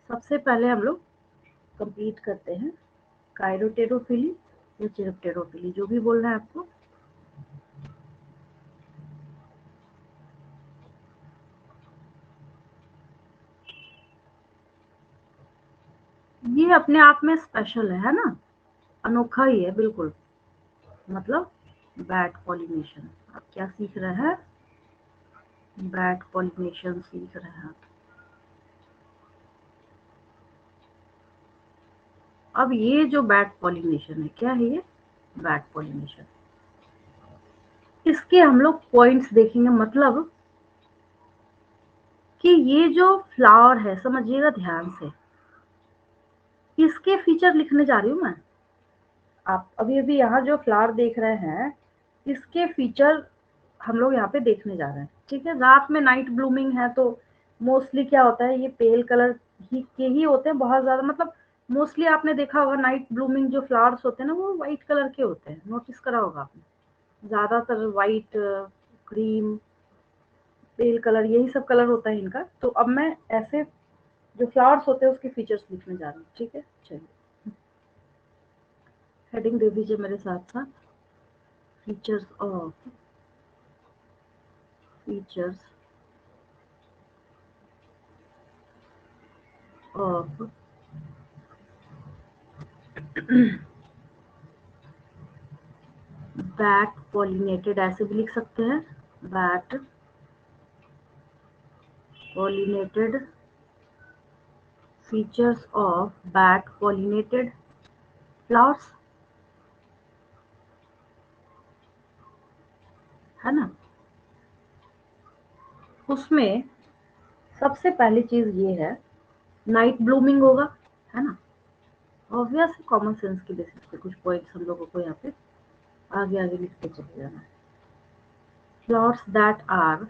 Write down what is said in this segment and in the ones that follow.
सबसे पहले हम लोग कंप्लीट करते हैं कायरोटेरोफिली या चिरप्टेरोफिली, जो भी बोलना है आपको। ये अपने आप में स्पेशल है ना, अनोखा ही है बिल्कुल। मतलब बैट पॉलिनेशन, आप क्या सीख रहे हैं? बैट पॉलिनेशन सीख रहे हैं। अब ये जो बैट पॉलिनेशन है, क्या है ये? Bat pollination. इसके हम लोग पॉइंट्स देखेंगे, मतलब कि ये जो फ्लावर है, समझिएगा ध्यान से, इसके फीचर लिखने जा रही हूँ मैं। आप अभी अभी यहाँ जो फ्लावर देख रहे हैं, इसके फीचर हम लोग यहाँ पे देखने जा रहे हैं, ठीक है। रात में नाइट ब्लूमिंग है तो मोस्टली क्या होता है, ये पेल कलर ही होते हैं बहुत ज्यादा। मतलब मोस्टली आपने देखा होगा नाइट ब्लूमिंग जो फ्लावर्स होते हैं ना, वो व्हाइट कलर के होते हैं, नोटिस करा होगा आपने। ज्यादातर व्हाइट, क्रीम, पेल कलर, यही सब कलर होता है इनका। तो अब मैं ऐसे जो फ्लावर्स होते हैं उसके फीचर्स लिखने जा रही हूँ, ठीक है। चलिए, हेडिंग दे दीजिए मेरे साथ साथ। Features of features of bat pollinated, ऐसे भी लिख सकते हैं, bat pollinated, features of bat pollinated flowers, है ना। उसमें सबसे पहली चीज ये है, नाइट ब्लूमिंग होगा, है ना। ऑब्वियस कॉमन सेंस की बेसिस पे कुछ पॉइंट्स हम लोगों को यहाँ पे आगे आगे लिखते चले जाना है। Flowers that are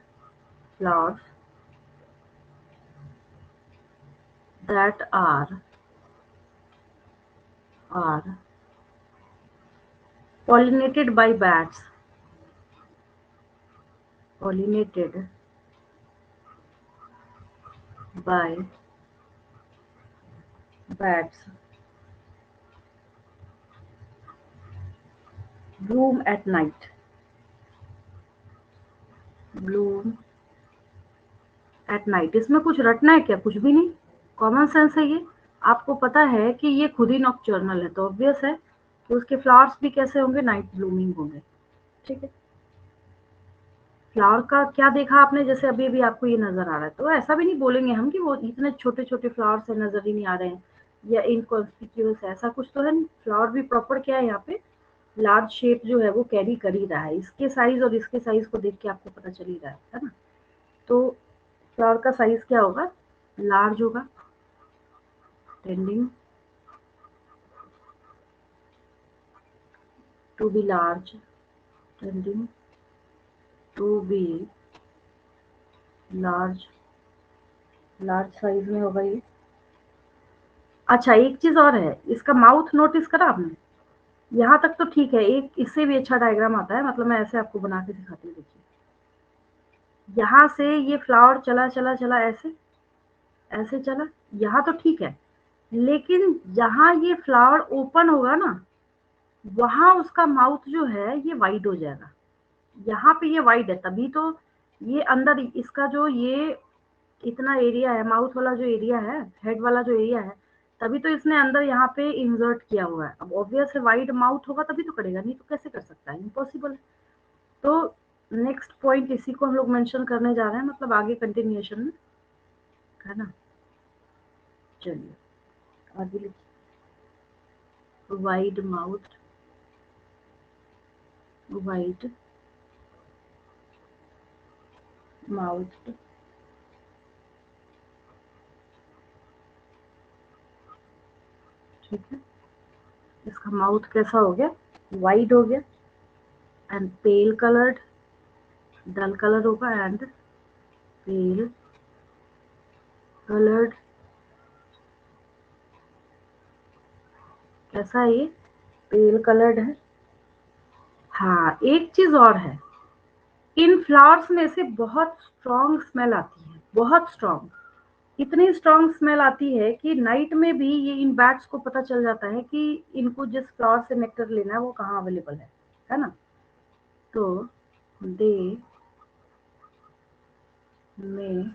flowers that are pollinated by bats, pollinated by bats, bloom at night, bloom at night। इसमें कुछ रटना है क्या? कुछ भी नहीं, कॉमन सेंस है ये। आपको पता है कि ये खुद ही नॉक्चर्नल है, तो ऑब्वियस है कि उसके फ्लावर्स भी कैसे होंगे, नाइट ब्लूमिंग होंगे, ठीक है। फ्लावर का क्या देखा आपने, जैसे अभी भी आपको ये नजर आ रहा है, तो ऐसा भी नहीं बोलेंगे हम कि वो इतने छोटे छोटे फ्लावर्स है, नजर ही नहीं आ रहे हैं या इनकॉन्स्पिक्यूअस है, ऐसा कुछ तो है नहीं। फ्लावर भी प्रॉपर क्या है, यहाँ पे लार्ज शेप जो है वो कैरी कर ही रहा है। इसके साइज और इसके साइज को देख के आपको पता चल ही रहा है ना। तो फ्लावर का साइज क्या होगा, लार्ज होगा, tending to be large, tending to be large, large size में होगा ये। अच्छा, एक चीज और है, इसका माउथ नोटिस करा आपने? यहाँ तक तो ठीक है, एक इससे भी अच्छा डायग्राम आता है, मतलब मैं ऐसे आपको बना के दिखाती हूँ, देखिए। यहाँ से ये फ्लावर चला चला चला, ऐसे ऐसे चला, यहाँ तो ठीक है। लेकिन जहाँ ये फ्लावर ओपन होगा ना, वहां उसका माउथ जो है ये वाइड हो जाएगा। यहाँ पे ये वाइड है, तभी तो ये अंदर इसका जो ये इतना एरिया है, माउथ वाला जो एरिया है, हेड वाला जो एरिया है, तभी तो इसने अंदर यहाँ पे इंसर्ट किया हुआ है। अब ऑब्वियस है, वाइड माउथ होगा तभी तो करेगा, नहीं तो कैसे कर सकता है, इम्पॉसिबल है। तो नेक्स्ट पॉइंट इसी को हम लोग मेंशन करने जा रहे हैं, मतलब आगे कंटिन्यूएशन में, है ना। चलिए आगे लिखिए, वाइड माउथ, वाइड माउथ, ठीक है। इसका माउथ कैसा हो गया, वाइड हो गया, and pale coloured, dull colour होगा, एंड पेल कलर्ड, कैसा है ये, पेल कलर्ड है। हाँ, एक चीज और है, इन फ्लावर्स में से बहुत स्ट्रॉन्ग स्मेल आती है, बहुत स्ट्रॉन्ग। इतनी स्ट्रॉन्ग स्मेल आती है कि नाइट में भी ये इन बैट्स को पता चल जाता है कि इनको जिस फ्लावर से नेक्टर लेना है वो कहाँ अवेलेबल है ना? तो दे में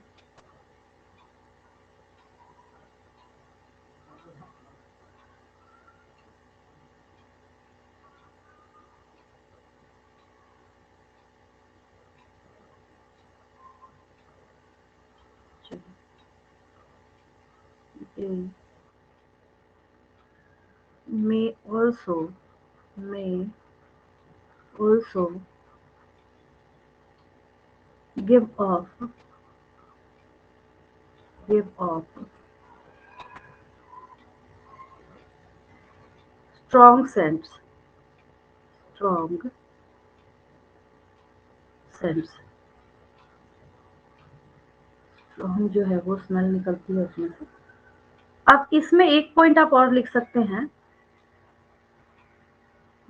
may may also give off give off strong strong scents strong जो है वो स्मेल निकलती है उसमें से। अब इसमें एक पॉइंट आप और लिख सकते हैं,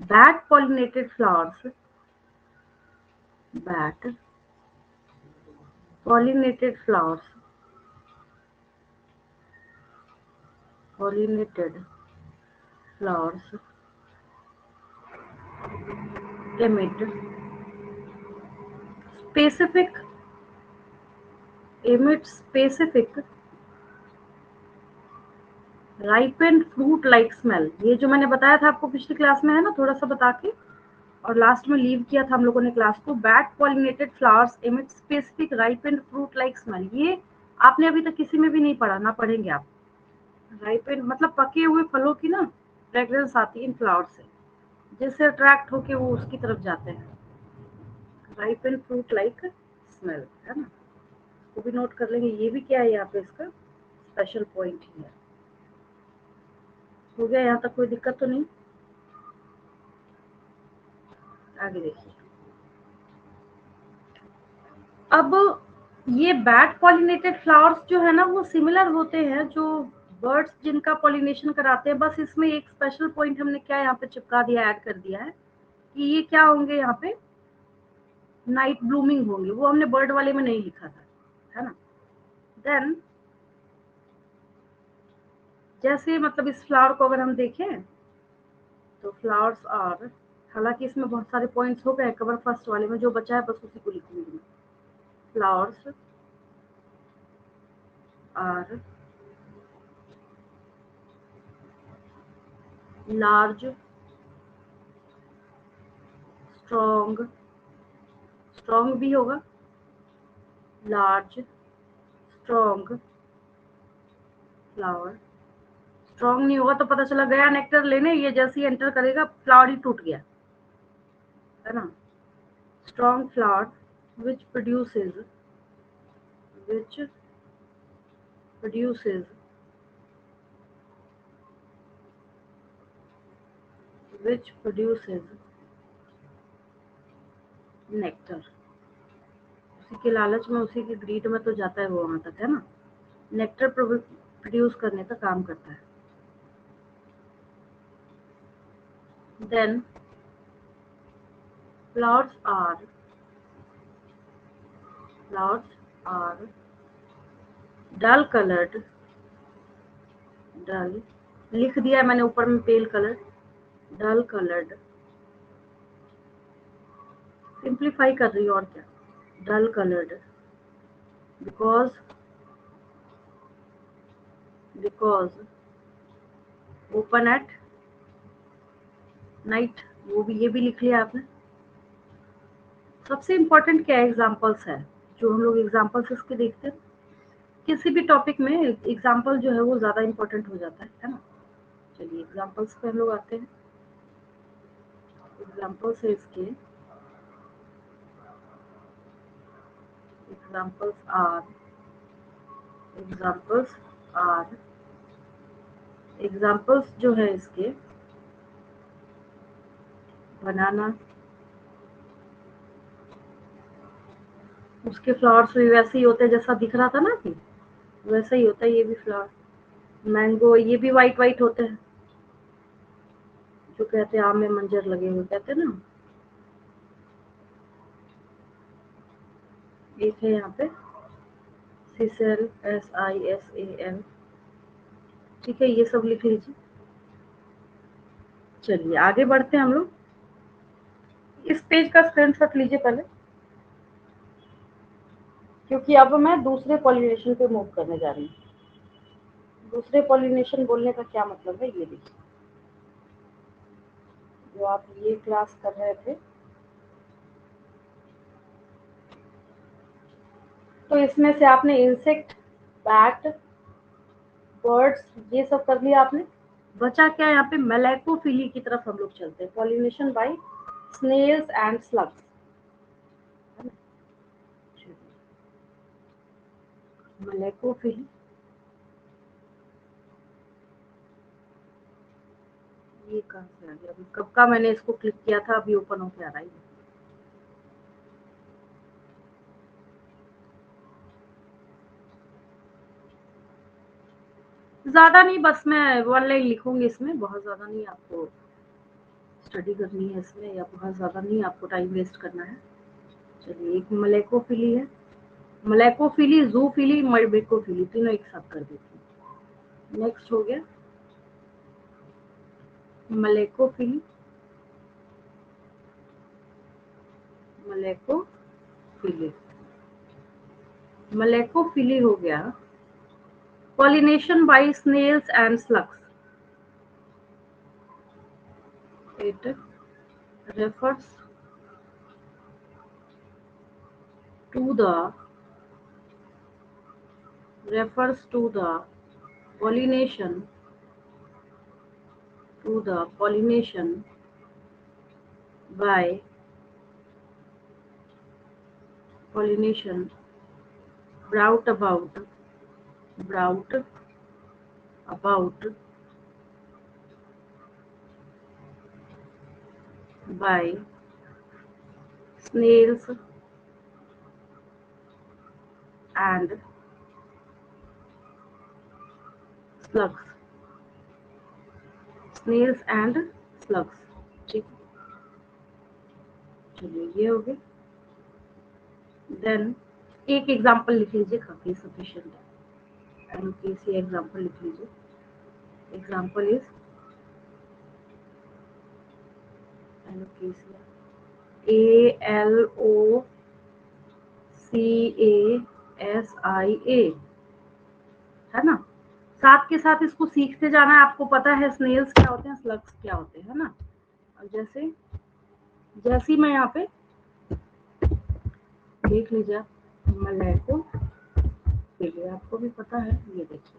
bat pollinated flowers bat pollinated flowers pollinated flowers emit specific specific ripened fruit like smell। ये जो मैंने बताया था आपको पिछली क्लास में है ना, थोड़ा सा बता के और लास्ट में लीव किया था हम लोगों ने क्लास को। Bat pollinated flowers emit specific ripened fruit like smell, ये आपने अभी तक किसी में भी नहीं पढ़ा, ना पढ़ेंगे आप। राइपेंड मतलब पके हुए फलों की ना फ्रेग्रेंस आती है इन फ्लावर से, जिससे अट्रैक्ट होके वो उसकी तरफ जाते हैं। राइपेंड फ्रूट लाइक स्मेल, है ना? वो भी नोट कर लेंगे, ये भी क्या है यहाँ पे इसका स्पेशल पॉइंट ही है। हो गया यहाँ तक, कोई दिक्कत तो नहीं? आगे देखिए। अब ये बैट पॉलिनेटेड फ्लावर्स जो है ना वो सिमिलर होते हैं जो बर्ड्स जिनका पॉलिनेशन कराते हैं, बस इसमें एक स्पेशल पॉइंट हमने क्या यहाँ पे चिपका दिया, ऐड कर दिया है कि ये क्या होंगे, यहाँ पे नाइट ब्लूमिंग होंगे। वो हमने बर्ड वाले में नहीं लिखा था, है ना? देन जैसे मतलब इस फ्लावर को अगर हम देखें तो फ्लावर्स आर, हालांकि इसमें बहुत सारे पॉइंट्स हो गए कवर, फर्स्ट वाले में जो बचा है बस उसी को लिखूंगी मैं। Flowers are large strong, strong भी होगा, लार्ज स्ट्रॉन्ग फ्लावर। स्ट्रॉन्ग नहीं होगा तो पता चला गया नेक्टर लेने, ये जैसे ही एंटर करेगा फ्लावर ही टूट गया, है ना? Strong flower which produces which produces which produces nectar. उसी के लालच में, उसी के ग्रीड में तो जाता है वो वहां तक, है ना? नेक्टर प्रोड्यूस करने का काम करता है। Then flowers are dull coloured, dull लिख दिया मैंने ऊपर में pale colour, dull coloured, simplify कर रही हूँ और क्या, dull coloured because open at night. वो भी, ये भी लिख लिया आपने। सबसे इम्पोर्टेंट क्या एग्जाम्पल्स है, जो हम लोग एग्जाम्पल्स इसके देखते हैं किसी भी टॉपिक में, एग्जाम्पल जो है वो ज्यादा इम्पोर्टेंट हो जाता है ना? चलिए एग्जाम्पल्स पे हम लोग आते हैं। एग्जाम्पल्स है इसके, examples are examples are examples जो है इसके, बनाना, उसके फ्लावर्स भी वैसे ही होते हैं जैसा दिख रहा था ना कि वैसा ही होता है ये भी फ्लावर। मैंगो, ये भी वाइट वाइट होते हैं, जो कहते हैं आम में मंजर लगे हुए, कहते हैं ना। एक है यहाँ पे सिसेल, SISAL, ठीक है, ये सब लिख लीजिए। चलिए आगे बढ़ते हैं हम लोग। इस पेज का स्क्रीनशॉट लीजिए पहले, क्योंकि अब मैं दूसरे पॉलिनेशन पे मूव करने जा रही हूँ। दूसरे पॉलिनेशन बोलने का क्या मतलब है, ये देखिए। जो आप ये क्लास कर रहे थे, तो इसमें से आपने इंसेक्ट, बैट, बर्ड्स, ये सब कर लिया आपने। बचा क्या यहाँ पे, मेलैकोफिली की तरफ हम लोग चलते हैं। Pollination by snails and slugs. Malacophily, ये कहाँ से आ गया, अभी कब का मैंने इसको क्लिक किया था, अभी ओपन होके आ रहा है। ज्यादा नहीं, बस मैं वन लाइन लिखूंगी इसमें, बहुत ज्यादा नहीं आपको स्टडी करनी है इसमें, या बहुत ज्यादा नहीं आपको टाइम वेस्ट करना है। चलिए, एक मलेकोफिली है, मलेकोफिली, जूफिली, मर्बेकोफिली, तीनों एक साथ कर देती हूँ। नेक्स्ट हो गया मलेकोफिली, मलेकोफिली, मलेकोफिली हो गया। Pollination by snails and slugs, it refers to the pollination by pollination brought about by snails and slugs, snails and slugs, ठीक। चलिए ये हो गया। देन एक एग्जांपल लिख लीजिए, काफी सफिशिएंट है। एनपीसी एग्जांपल लिख लीजिए। एग्जांपल इज एलोकेसिया, ALOCASIA, है ना। साथ के साथ इसको सीखते जाना है। आपको पता है स्नेल्स क्या होते हैं, स्लग्स क्या होते हैं, है ना। और जैसे जैसी मैं यहाँ पे देख लीजिए, मलेको, आपको भी पता है, ये देखिए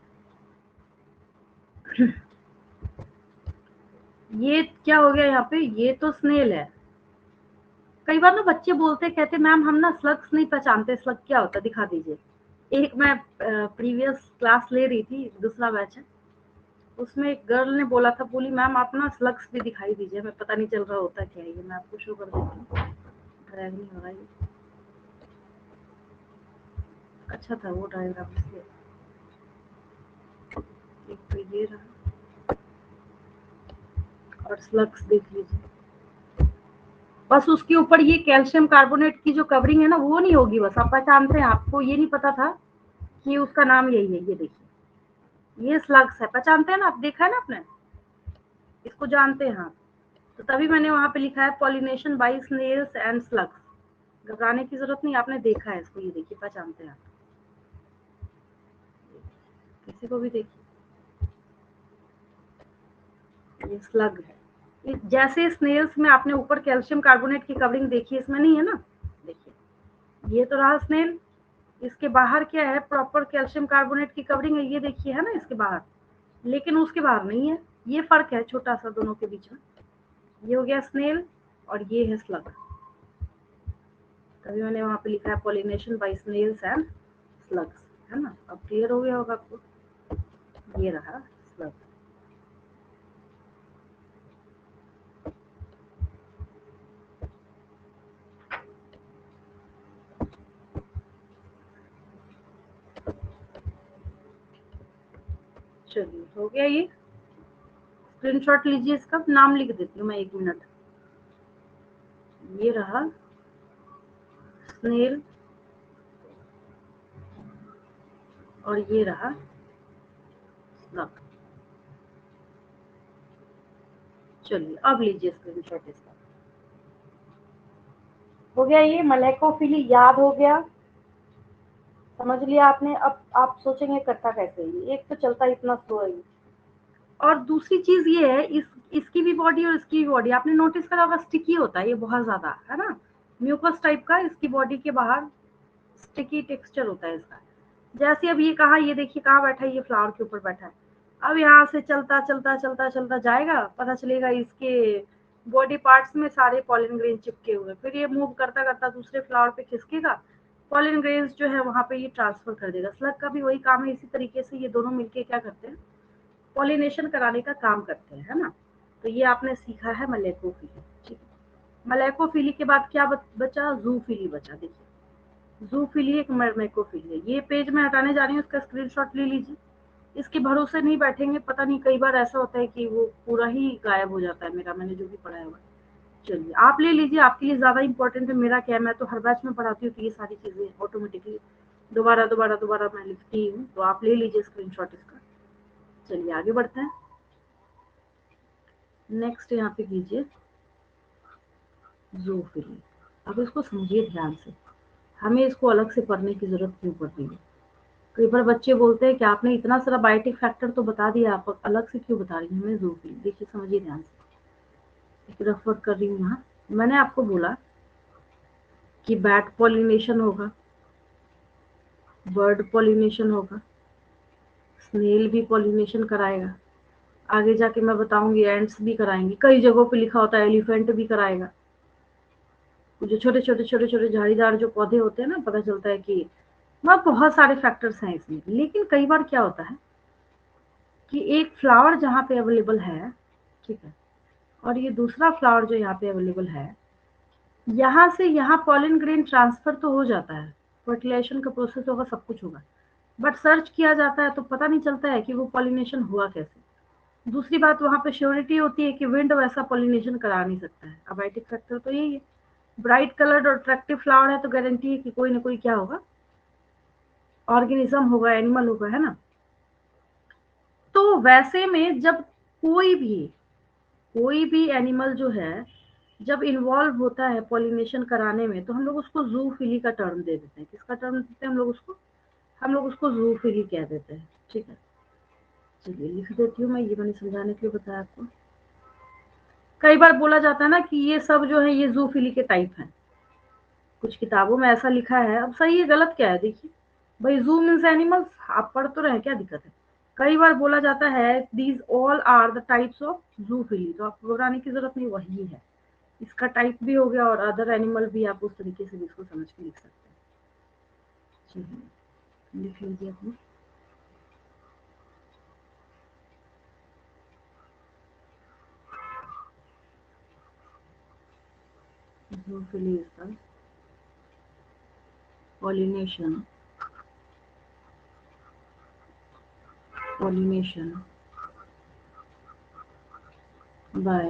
ये क्या हो गया यहाँ पे, ये तो स्नेल है। कई बार ना बच्चे बोलते कहते मैम हम ना स्लग्स नहीं पहचानते, स्लग क्या होता है, दिखा दीजिए। एक मैं प्रीवियस क्लास ले रही थी, दूसरा बैच है, उसमें एक गर्ल ने बोला था, बोली मैम आप ना स्लग्स भी दिखाई दीजिए, हमें पता नहीं चल रहा होता क्या है ये। मैं आपको शो कर देती हूँ, ड्रैग नहीं हो रहा है। अच्छा था वो डायग्राम, इसलिए। एक तो ये रहा, और स्लग्स देख लीजिए। बस उसके ऊपर ये कैल्शियम कार्बोनेट की जो कवरिंग है ना, वो नहीं होगी, बस आप पहचानते हैं। आपको ये नहीं पता था कि उसका नाम यही है। ये देखिए, ये स्लग्स है, पहचानते हैं ना आप, देखा है ना आपने, इसको जानते हैं आप। तो तभी मैंने वहां पे लिखा है pollination by snails and slugs. घबराने की जरूरत नहीं, आपने देखा है इसको, ये देखिए पहचानते हैं आप। किसी को भी देखिए, ये स्लग है। जैसे स्नेल्स में आपने ऊपर कैल्शियम कार्बोनेट की कवरिंग देखी, इसमें नहीं है ना। देखिए, ये तो रहा स्नेल, इसके बाहर क्या है, प्रॉपर कैल्शियम कार्बोनेट की कवरिंग है, ये देखिए, है ना, इसके बाहर। लेकिन उसके बाहर नहीं है, ये फर्क है छोटा सा दोनों के बीच में। ये हो गया स्नेल, और ये है स्लग। तभी मैंने वहां पे लिखा है pollination by snails and slugs, है ना। अब क्लियर हो गया होगा आपको। ये रहा स्लग। चलिए हो गया ये। स्क्रीनशॉट लीजिए, इसका नाम लिख देती हूँ मैं, 1 मिनट। ये रहा स्नेल, और ये रहा स्लग। चलिए अब लीजिए स्क्रीनशॉट इसका। हो गया, ये मलेकोफिली याद हो गया, समझ लिया आपने। अब आप सोचेंगे करता कैसे है, एक तो चलता इतना स्लो है। और दूसरी चीज ये है, इसकी भी बॉडी और इसकी भी बॉडी आपने नोटिस करा होगा, स्टिकी होता है ये बहुत ज्यादा, है ना, म्यूकस टाइप का इसकी बॉडी के बाहर स्टिकी टेक्सचर होता है इसका। जैसे अब ये कहा, ये देखिए कहाँ बैठा है, ये फ्लावर के ऊपर बैठा है। अब यहाँ से चलता चलता चलता चलता जाएगा, पता चलेगा इसके बॉडी पार्ट्स में सारे पॉलिन ग्रेन चिपके हुए, फिर ये मूव करता करता दूसरे फ्लावर पे खिसकेगा, पॉलिन ग्रेन्स जो है वहां पे ये ट्रांसफर कर देगा। स्लग का भी वही काम है, इसी तरीके से ये दोनों मिलके क्या करते हैं, पॉलिनेशन कराने का काम करते हैं, है ना। तो ये आपने सीखा है मलेकोफिली, ठीक है। मलेकोफिली के बाद क्या बचा, जूफिली बचा। देखिए जूफिली एक मलेकोफिली है। ये पेज मैं हटाने जा रही हूँ, इसका स्क्रीनशॉट ले लीजिए। इसके भरोसे नहीं बैठेंगे, पता नहीं कई बार ऐसा होता है कि वो पूरा ही गायब हो जाता है मेरा, मैंने जो भी पढ़ाया हुआ है। चलिए आप ले लीजिए, आपके लिए ज्यादा इंपॉर्टेंट है। मेरा क्या है, मैं तो हर बैच में पढ़ाती हूँ, तो ये सारी चीजें ऑटोमेटिकली दोबारा दोबारा दोबारा मैं लिखती हूँ, तो आप ले लीजिए स्क्रीनशॉट इसका। चलिए आगे बढ़ते हैं। नेक्स्ट यहाँ पे कीजिए जूफिली। अब इसको समझिए ध्यान से, हमें इसको अलग से पढ़ने की जरूरत क्यों पड़ रही है। कई बार बच्चे बोलते हैं कि आपने इतना सारा बायोटिक फैक्टर तो बता दिया, आप अलग से क्यों बता रही हैं हमें जूफिली। देखिए समझिए ध्यान से, एक रेफर कर रही हूँ यहाँ। मैंने आपको बोला कि बैट पॉलिनेशन होगा, बर्ड पॉलिनेशन होगा, स्नेल भी पॉलिनेशन कराएगा, आगे जाके मैं बताऊंगी एंड्स भी कराएंगी, कई जगहों पे लिखा होता है एलिफेंट भी कराएगा। जो छोटे छोटे छोटे छोटे झाड़ीदार जो पौधे होते हैं ना, पता चलता है कि वहाँ बहुत सारे फैक्टर्स हैं इसमें। लेकिन कई बार क्या होता है कि एक फ्लावर जहाँ पे अवेलेबल है, ठीक है, और ये दूसरा फ्लावर जो यहाँ पे अवेलेबल है, यहाँ से यहाँ पॉलन ग्रेन ट्रांसफर तो हो जाता है, फर्टिलाइजेशन का प्रोसेस होगा, सब कुछ होगा, बट सर्च किया जाता है तो पता नहीं चलता है कि वो पॉलिनेशन हुआ कैसे। दूसरी बात, वहां पे श्योरिटी होती है कि विंड वैसा पॉलिनेशन करा नहीं सकता है। अबाइटिक फैक्टर तो यही है, ब्राइट कलर्ड और अट्रैक्टिव फ्लावर है तो गारंटी है कि कोई ना कोई क्या होगा, ऑर्गेनिज्म होगा, एनिमल होगा, है ना। तो वैसे में जब कोई भी एनिमल जो है जब इन्वॉल्व होता है पॉलिनेशन कराने में, तो हम लोग उसको जूफिली का टर्म दे देते हैं। किसका टर्म देते हैं हम लोग उसको जूफिली कह देते हैं, ठीक है। चलिए लिख देती हूँ मैं, ये मैंने समझाने के लिए बताया आपको। कई बार बोला जाता है ना कि ये सब जो है ये जूफिली के टाइप हैं, कुछ किताबों में ऐसा लिखा है। अब सही है गलत क्या है, देखिए भाई, जू मीन्स एनिमल्स, आप पढ़ तो रहे, क्या दिक्कत है। कई बार बोला जाता है these all are the types of zoophily, तो आपको घबराने की जरूरत नहीं, वही है। इसका टाइप भी हो गया और अदर एनिमल भी, आप उस तरीके से भी इसको समझ के लिख सकते हैं। चलिए लिख लीजिए अपनी। Zoophily is the pollination pollination by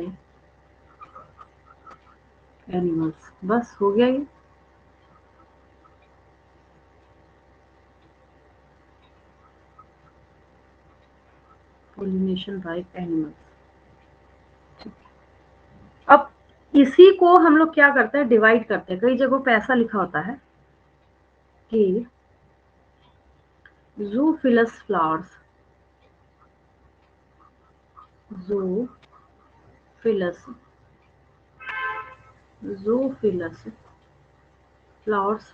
animals। बस हो गया ये। pollination by animals। अब इसी को हम लोग क्या करते हैं, डिवाइड करते हैं। कई जगहों पे ऐसा लिखा होता है कि zoophilus flowers, zoophilus zoophilus flowers,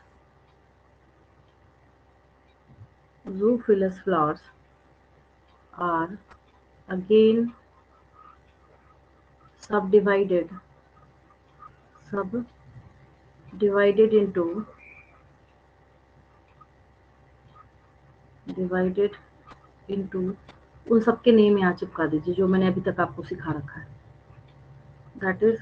zoophilus flowers are again subdivided subdivided into divided into उन सबके नेम यहाँ चिपका दीजिए जो मैंने अभी तक आपको सिखा रखा है। दैट इज,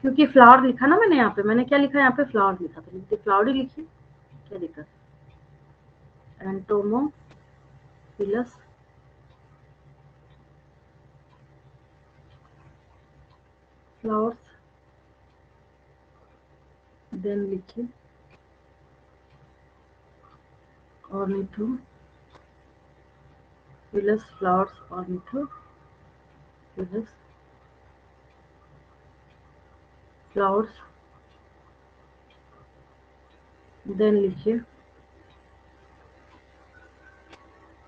क्योंकि फ्लावर लिखा ना मैंने यहाँ पे, मैंने क्या लिखा है यहाँ पे, फ्लावर लिखा था, लिखिए फ्लावर ही लिखिए, क्या दिक्कत है। एंटोमोफिलस फ्लावर्स देन लिखिए ornithophilous flowers, ornithophilous flowers, then लिखिए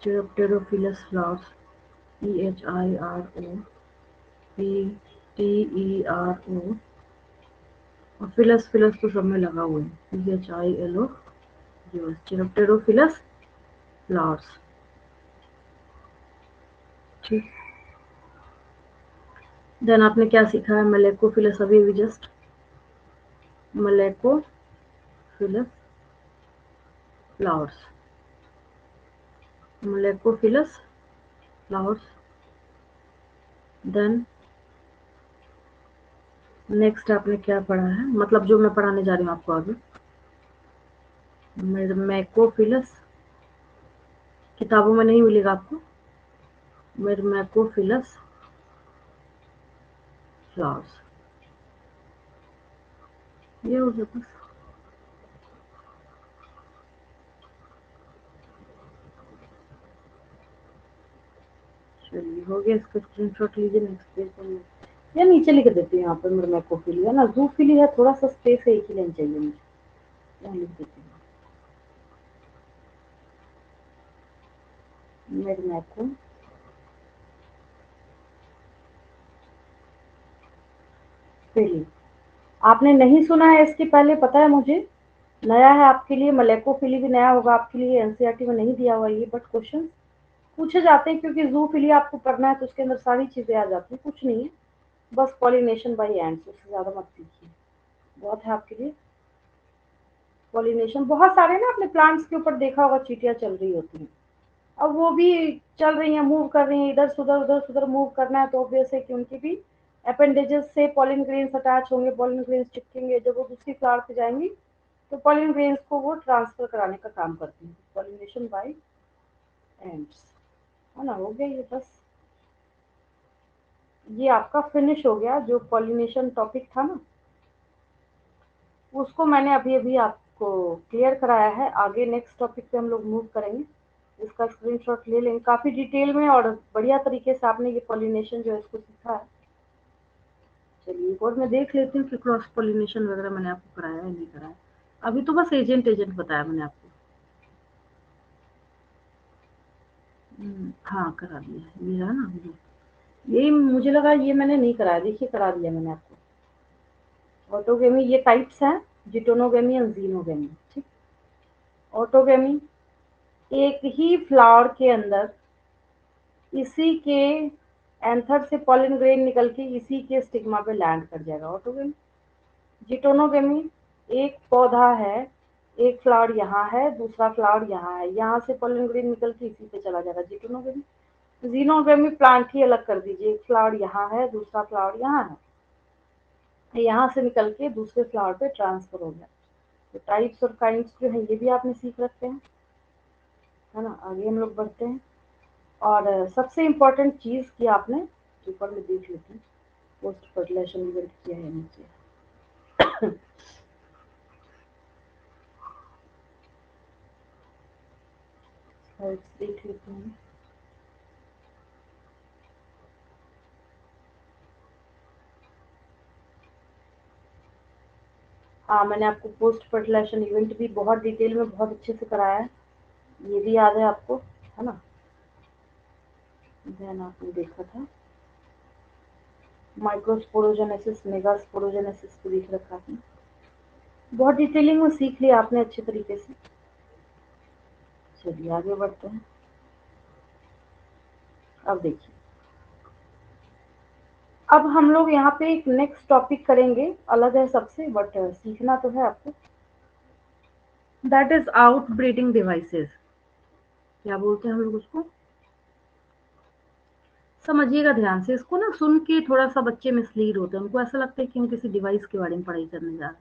चिरोप्टेरोफिलस फ्लावर्स, CHIROPTERO, और फिलस फिलस तो सब में लगा हुआ है, CHILO, चिरोप्टेरोफिलस फ्लावर्स। ठीक, देन आपने क्या सीखा है? मलेकोफिलस, अभी just malacophilous flowers, malacophilous flowers, then next आपने क्या पढ़ा है, मतलब जो मैं पढ़ाने जा रही हूँ आपको आगे, मैकोफिलस, किताबों में नहीं मिलेगा आपको, मैकोफिलस फ्लावर्स, ये हो गया बस। चलिए हो गया, इसका स्क्रीनशॉट लीजिए। नेक्स्ट पेज पर या नीचे लिख देती हूँ यहाँ पर, मैकोफिली है ना, जूफिली है, थोड़ा सा स्पेस है, एक ही लाइन चाहिए मुझे, यहाँ लिख देती हूँ मैकोफिली। आपने नहीं सुना है इसके पहले, पता है मुझे, नया है आपके लिए, मलेकोफिली भी नया होगा आपके लिए, एनसीईआरटी में नहीं दिया हुआ ये, बट क्वेश्चन पूछे जाते हैं क्योंकि जूफिली आपको पढ़ना है तो उसके अंदर सारी चीजें आ जाती हैं, कुछ नहीं है, बस पॉलिनेशन बाई एंड्स, उससे ज्यादा मत सीखिए, बहुत है आपके लिए। पॉलिनेशन बहुत सारे ना, अपने प्लांट्स के ऊपर देखा होगा चींटियां चल रही होती हैं, अब वो भी चल रही हैं, मूव कर रही हैं, इधर से उधर, उधर से उधर मूव करना है, तो ऑब्वियस है कि उनकी भी अपेंडेजेस से पॉलिन ग्रेन्स अटैच होंगे, पॉलिन ग्रेन्स चिपकेंगे, जब वो दूसरी फ्लावर पे जाएंगी तो पॉलिन ग्रेन्स को वो ट्रांसफर कराने का काम करती हैं, पॉलिनेशन बाय एंड्स, है ना, हो गया ये बस। ये आपका फिनिश हो गया, जो पॉलिनेशन टॉपिक था ना, उसको मैंने अभी अभी आपको क्लियर कराया है। आगे नेक्स्ट टॉपिक पे हम लोग मूव करेंगे, इसका स्क्रीनशॉट ले लेंगे, काफ़ी डिटेल में और बढ़िया तरीके से आपने ये पॉलिनेशन जो है इसको सीखा है। चलिए एक और मैं देख लेती हूँ कि क्रॉस पॉलिनेशन वगैरह मैंने आपको कराया है नहीं कराया। अभी तो बस एजेंट एजेंट बताया मैंने आपको। हाँ करा दिया है, ये है ना, ये मुझे लगा ये मैंने नहीं कराया, देखिए करा दिया मैंने आपको। ऑटोगेमी ये टाइप्स हैं, जिटोनोगेमी और जीनोगेमी। ठीक, ऑटोगेमी एक ही फ्लावर के अंदर इसी के एंथर से पॉलन ग्रेन निकल के इसी के स्टिग्मा पे लैंड कर जाएगा, ऑटोगेमी। जिटोनोगेमी एक पौधा है, एक फ्लावर यहाँ है, दूसरा फ्लावर यहाँ है, यहाँ से पॉलन ग्रेन निकल के इसी पे चला जाएगा, जिटोनोगेमी। जीनोगेमी प्लांट ही अलग कर दीजिए, एक फ्लावर यहाँ है, दूसरा फ्लावर यहाँ है, यहाँ से निकल के दूसरे फ्लावर पे ट्रांसफर हो गया। तो टाइप्स और काइंड्स जो है ये भी आपने सीख रखते हैं, है ना। आगे हम लोग बढ़ते हैं, और सबसे इम्पोर्टेंट चीज़ की आपने ऊपर में देख लेते हैं, पोस्ट फर्टिलाइजेशन इवेंट किया है नीचे, देख लेते हैं। हाँ मैंने आपको पोस्ट फर्टिलाइजेशन इवेंट भी बहुत डिटेल में बहुत अच्छे से कराया है, ये भी याद है आपको, है ना। देन आपने देखा था माइक्रोस्पोरोजेनेसिस, मेगास्पोरोजेनेसिस को देख रखा था, बहुत डिटेलिंग में सीख लिया आपने अच्छे तरीके से। चलिए आगे बढ़ते हैं। अब देखिए, अब हम लोग यहाँ पे एक नेक्स्ट टॉपिक करेंगे, अलग है सबसे, बट सीखना तो है आपको। That is out breeding devices, क्या बोलते हैं हम लोग उसको, समझिएगा ध्यान से इसको ना, सुन के थोड़ा सा बच्चे मिसलीड होते हैं, उनको ऐसा लगता है कि हम किसी डिवाइस के बारे में पढ़ाई करने जा रहे हैं।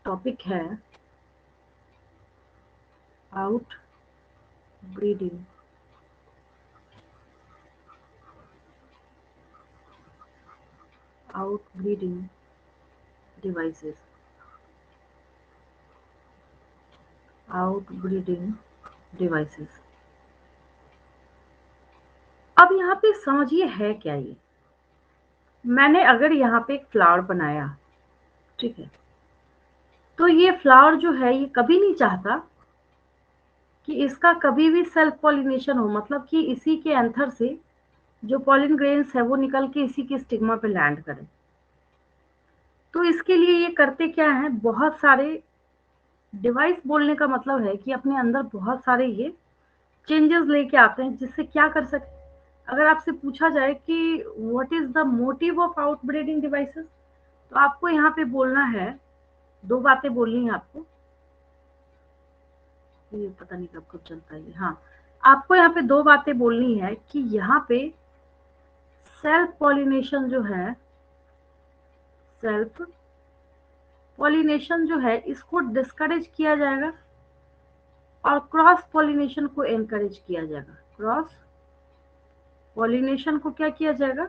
टॉपिक है out breeding out breeding devices. Outbreeding devices. अब यहाँ पे समझिए है क्या ये। मैंने अगर यहाँ पे एक फ्लावर बनाया, ठीक है, तो ये फ्लावर जो है ये कभी नहीं चाहता कि इसका कभी भी सेल्फ पॉलिनेशन हो, मतलब कि इसी के एंथर से जो पॉलिन ग्रेन्स है वो निकल के इसी के स्टिग्मा पे लैंड करे। तो इसके लिए ये करते क्या है, बहुत सारे डिवाइस, बोलने का मतलब है कि अपने अंदर बहुत सारे ये चेंजेस लेके आते हैं, जिससे क्या कर सकते। अगर आपसे पूछा जाए कि what is the motive of outbreeding devices, तो आपको यहाँ पे बोलना है, दो बातें बोलनी है आपको। ये पता नहीं कब कब चलता है ये। हाँ, आपको यहाँ पे दो बातें बोलनी है कि यहाँ पे सेल्फ पॉलिनेशन जो है, सेल्फ पॉलिनेशन जो है इसको डिस्करेज किया जाएगा और क्रॉस पॉलिनेशन को एनकरेज किया जाएगा। क्रॉस पॉलिनेशन को क्या किया जाएगा,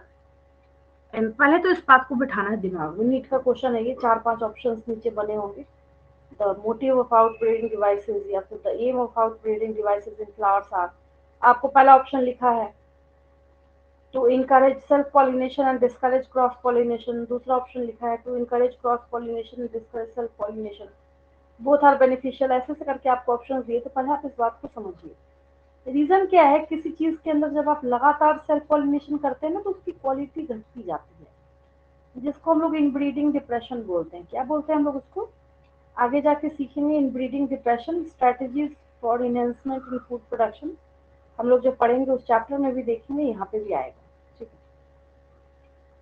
पहले तो इस बात को बिठाना है दिमाग में। नीट का क्वेश्चन है ये, 4-5 ऑप्शंस नीचे बने होंगे। The motive of outbreeding devices या फिर the aim of outbreeding devices in flowers are, आपको पहला ऑप्शन लिखा है to encourage self pollination and discourage cross pollination. दूसरा ऑप्शन लिखा है to encourage cross pollination and discourage self pollination. Both are beneficial. ऐसे से करके आपको ऑप्शन दिए, तो पहले आप इस बात को समझिए। रीजन क्या है, किसी चीज के अंदर जब आप लगातार सेल्फ पॉलिनेशन करते हैं ना, तो उसकी क्वालिटी घटती जाती है, जिसको हम लोग इनब्रीडिंग डिप्रेशन बोलते हैं। क्या बोलते हैं हम लोग उसको, आगे जाके सीखेंगे। Inbreeding depression strategies for enhancement in food production, हम लोग जो पढ़ेंगे उस चैप्टर में भी देखेंगे, यहाँ पे भी आएगा। ठीक है,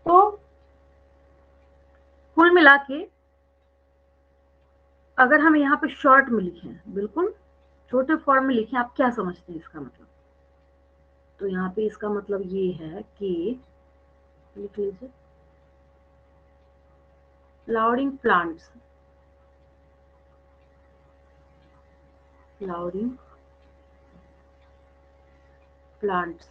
तो कुल मिला के अगर हम यहाँ पे शॉर्ट में लिखें, बिल्कुल छोटे फॉर्म में लिखें, आप क्या समझते हैं इसका मतलब। तो यहाँ पे इसका मतलब ये है कि लिख लीजिए, flowering plants, flowering plants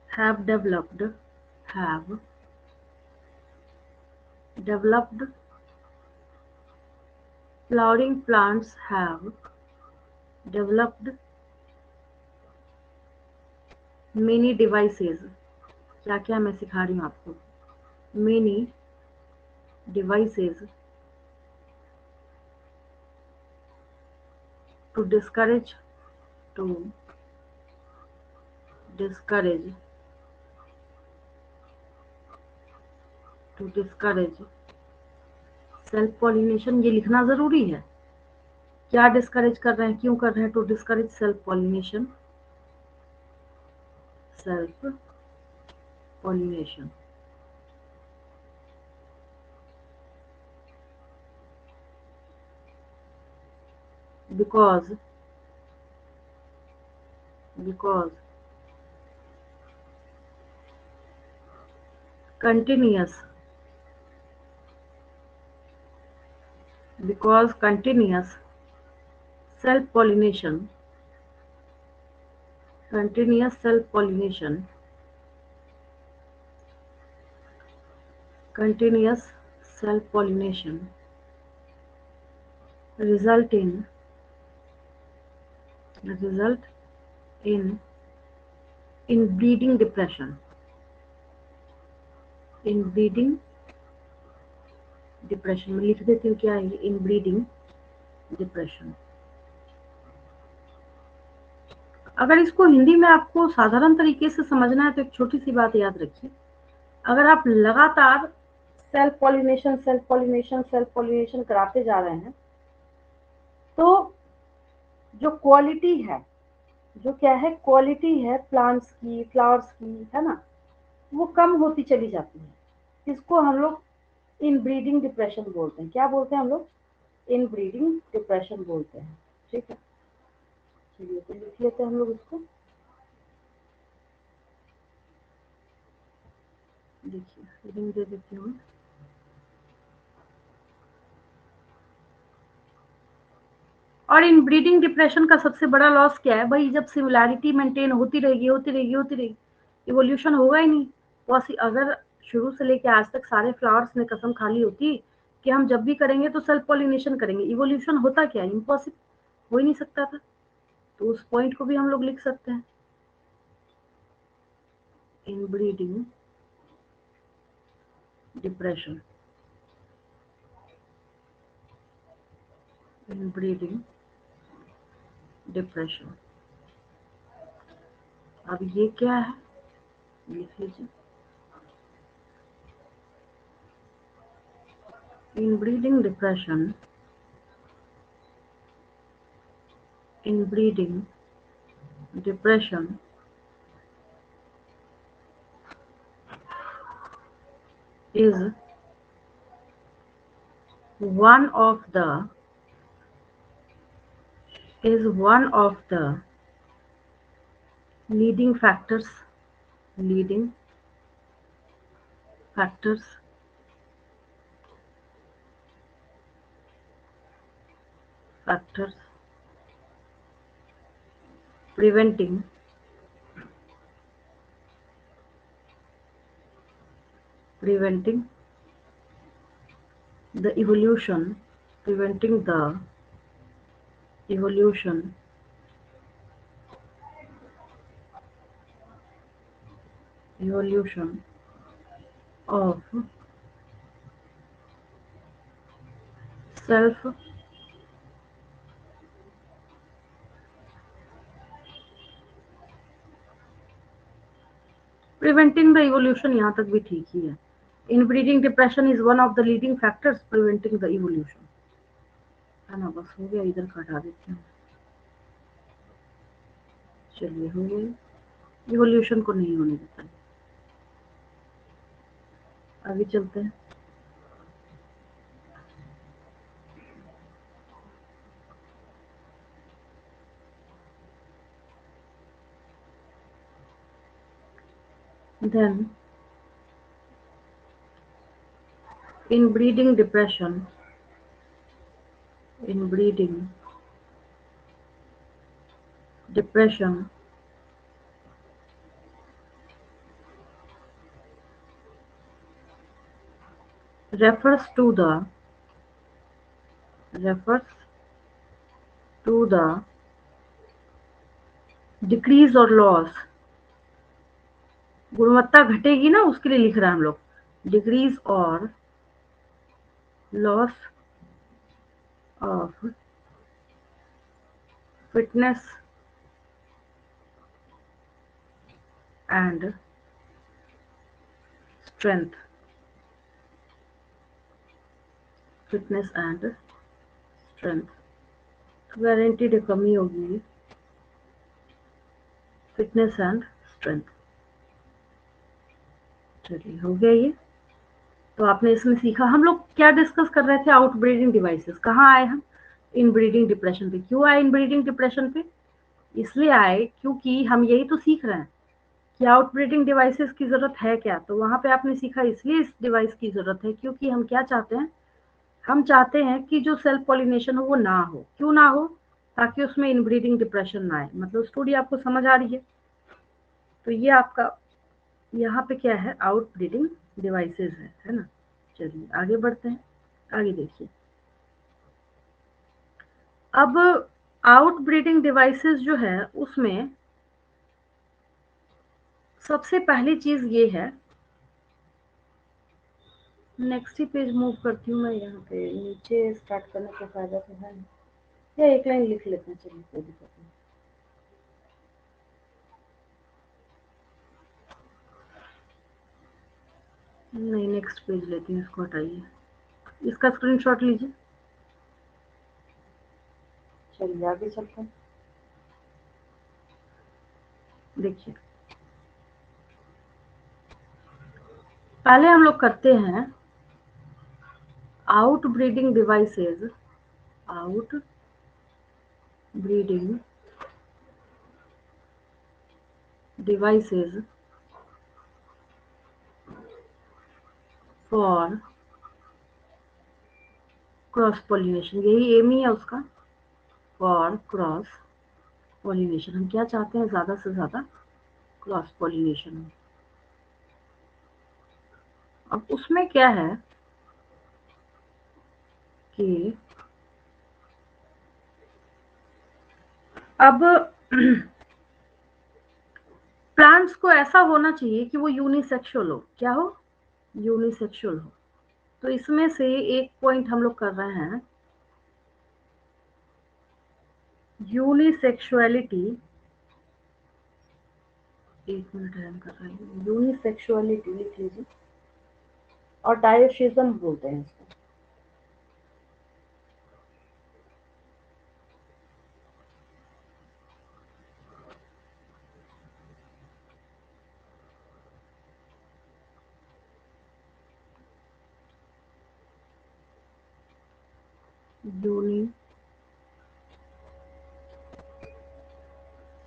have developed flowering plants have developed many devices। क्या क्या मैं सिखा रही हूँ आपको, many devices to discourage to discourage to discourage self pollination. ये लिखना जरूरी है, क्या डिस्करेज कर रहे हैं, क्यों कर रहे हैं। To discourage self pollination, self pollination because continuous self pollination continuous self pollination result in breeding depression, मैं लिख देती हूँ क्या है ये, इन ब्रीडिंग डिप्रेशन। अगर इसको हिंदी में आपको साधारण तरीके से समझना है तो एक छोटी सी बात याद रखिए, अगर आप लगातार सेल्फ पॉलिनेशन कराते जा रहे हैं, तो जो क्वालिटी है, जो क्या है, क्वालिटी है प्लांट्स की, फ्लावर्स की, है ना, वो कम होती चली जाती है। इसको हम लोग इन ब्रीडिंग डिप्रेशन बोलते हैं। क्या बोलते हैं हम लोग, इन ब्रीडिंग डिप्रेशन बोलते हैं। ठीक है, चलिए तो लिख लेते हैं हम लोग इसको। देखिए लिंक दे देती हूँ। और इन ब्रीडिंग डिप्रेशन का सबसे बड़ा लॉस क्या है भाई, जब सिमिलैरिटी मेंटेन होती रहेगी, इवोल्यूशन होगा ही नहीं। अगर शुरू से लेके आज तक सारे फ्लावर्स ने कसम खा ली होती कि हम जब भी करेंगे तो सेल्फ पॉलिनेशन करेंगे। इवोल्यूशन होता क्या है? इम्पॉसिबल, हो ही नहीं सकता था। तो उस पॉइंट को भी हम लोग लिख सकते हैं। Inbreeding depression, inbreeding depression. अब ये क्या है, लिख लीजिए। Inbreeding depression, inbreeding depression is one of the leading factors factors factors preventing the evolution preventing the evolution evolution of self preventing the evolution, यहाँ तक भी ठीक ही है। Inbreeding depression is one of the leading factors preventing the evolution, है ना। बस हो गया, इधर का हटा देते हैं। चलिए हो गया, इवोल्यूशन को नहीं होने देता है। आगे चलते हैं। Then inbreeding depression refers to the decrease or loss, गुणवत्ता घटेगी ना, उसके लिए लिख रहे हैं हम लोग, डिक्रीज और loss of fitness and strength, fitness and strength. Guaranteed कमी होगी फिटनेस एंड स्ट्रेंथ। चलिए हो गया ये। तो आपने इसमें सीखा, हम लोग क्या डिस्कस कर रहे थे, आउटब्रीडिंग डिवाइसेस। कहाँ आए हम? इनब्रीडिंग डिप्रेशन पे। क्यों आए इनब्रीडिंग डिप्रेशन पे? इसलिए आए क्योंकि हम यही तो सीख रहे हैं कि आउटब्रीडिंग डिवाइसेस की जरूरत है क्या। तो वहां पे आपने सीखा इसलिए इस डिवाइस की जरूरत है क्योंकि हम क्या चाहते हैं, हम चाहते हैं कि जो सेल्फ पॉलिनेशन हो वो ना हो। क्यों ना हो? ताकि उसमें इनब्रीडिंग डिप्रेशन ना आए। मतलब स्टोरी आपको समझ आ रही है? तो ये आपका यहाँ पे क्या है, आउटब्रीडिंग डिवाइसेस है ना। चलिए आगे बढ़ते हैं। आगे देखिए, अब आउटब्रीडिंग डिवाइसेस जो है उसमें सबसे पहली चीज ये है, नेक्स्ट ही पेज मूव करती हूँ मैं। यहाँ पे नीचे स्टार्ट करने का फायदा तो है नहीं, या एक लाइन लिख लेते हैं, चलिए कोई दिक्कत नहीं। नेक्स्ट पेज लेती हूँ, इसको हटाइए, इसका स्क्रीनशॉट लीजिए। चलिए आगे चलते हैं। देखिए पहले हम लोग करते हैं outbreeding devices, outbreeding devices for cross pollination. यही एम ही है उसका, फॉर क्रॉस पॉलिनेशन। हम क्या चाहते हैं, ज्यादा से ज्यादा क्रॉस पॉलिनेशन हो। अब उसमें क्या है, कि अब प्लांट्स को ऐसा होना चाहिए कि वो यूनिसेक्सुअल हो। क्या हो? यूनिसेक्सुअल हो। तो इसमें से एक पॉइंट हम लोग कर रहे हैं, यूनिसेक्सुअलिटी। एक मिनट रैम कर रही हूँ। यूनिसेक्सुअलिटी लिख लीजिए, और डायोशिज्म बोलते हैं इसको।